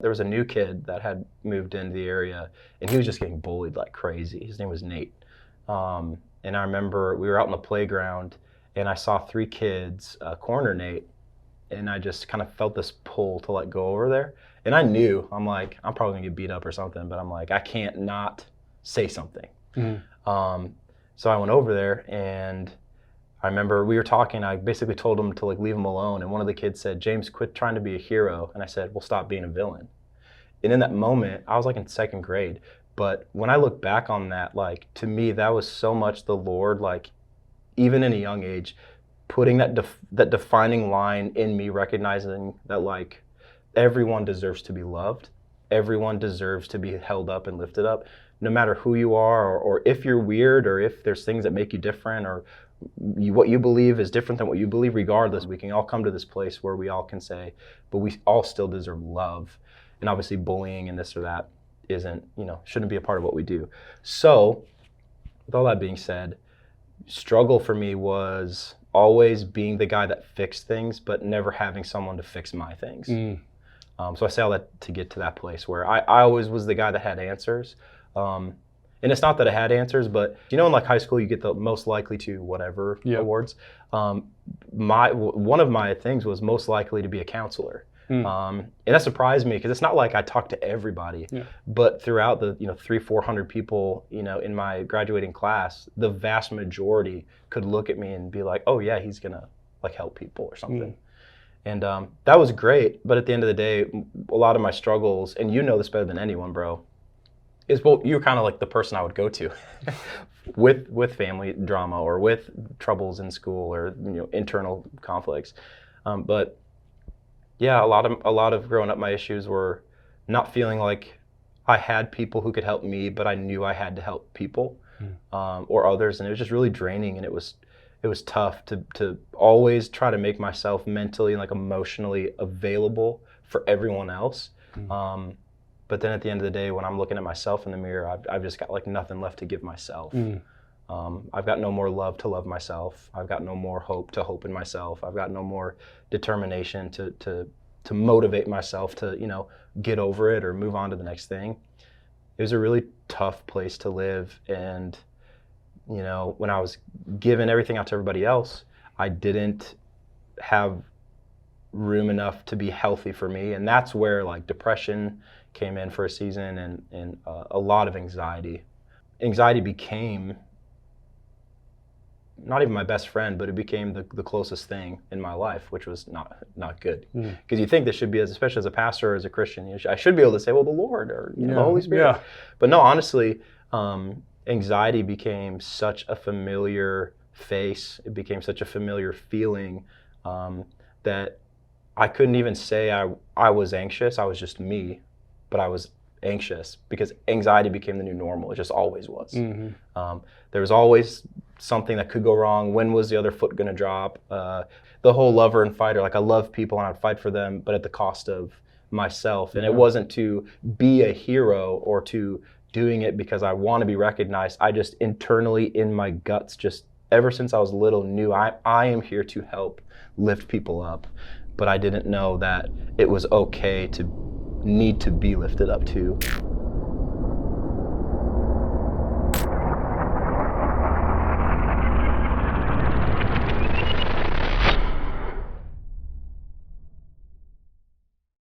There was a new kid that had moved into the area, and he was just getting bullied like crazy. His name was Nate. And I remember we were out in the playground, and I saw 3 kids corner Nate, and I just kind of felt this pull to like go over there. And I knew, I'm like, I'm probably gonna get beat up or something, but I'm like, I can't not say something. So I went over there, and I remember we were talking. I basically told him to like leave him alone, and one of the kids said, "James, quit trying to be a hero." And I said, "Well, stop being a villain." And in that moment, I was like in 2nd grade. But when I look back on that, like to me, that was so much the Lord, like even in a young age, putting that defining line in me, recognizing that like everyone deserves to be loved, everyone deserves to be held up and lifted up, no matter who you are, or if you're weird, or if there's things that make you different, or what you believe is different than what you believe. Regardless, we can all come to this place where we all can say, but we all still deserve love. And obviously bullying and this or that isn't, shouldn't be a part of what we do. So with all that being said, struggle for me was always being the guy that fixed things, but never having someone to fix my things. So I say all that to get to that place where I always was the guy that had answers. And it's not that I had answers, but in like high school, you get the most likely to whatever awards. One of my things was most likely to be a counselor. And that surprised me because it's not like I talked to everybody, but throughout the 300-400 people in my graduating class, the vast majority could look at me and be like, oh yeah, he's gonna like help people or something. And that was great, but at the end of the day, a lot of my struggles, and you know this better than anyone, bro, is you're kind of like the person I would go to with family drama or with troubles in school or internal conflicts. But yeah, a lot of growing up, my issues were not feeling like I had people who could help me, but I knew I had to help people or others, and it was just really draining, and it was tough to always try to make myself mentally and like emotionally available for everyone else. But then at the end of the day, when I'm looking at myself in the mirror, I've just got like nothing left to give myself. I've got no more love to love myself. I've got no more hope to hope in myself. I've got no more determination to motivate myself to, get over it or move on to the next thing. It was a really tough place to live. And, when I was giving everything out to everybody else, I didn't have room enough to be healthy for me. And that's where like depression came in for a season, and a lot of anxiety. Anxiety became not even my best friend, but it became the closest thing in my life, which was not good. Because you think this should be, especially as a pastor or as a Christian, I should be able to say, well, the Lord or the Holy Spirit. But no, honestly, anxiety became such a familiar face. It became such a familiar feeling that I couldn't even say I was anxious. I was just me, but I was anxious because anxiety became the new normal. It just always was. There was always something that could go wrong. When was the other foot going to drop? The whole lover and fighter, like I love people and I'd fight for them, but at the cost of myself. And it wasn't to be a hero or to doing it because I want to be recognized. I just internally in my guts, just ever since I was little, knew I am here to help lift people up. But I didn't know that it was okay to need to be lifted up too.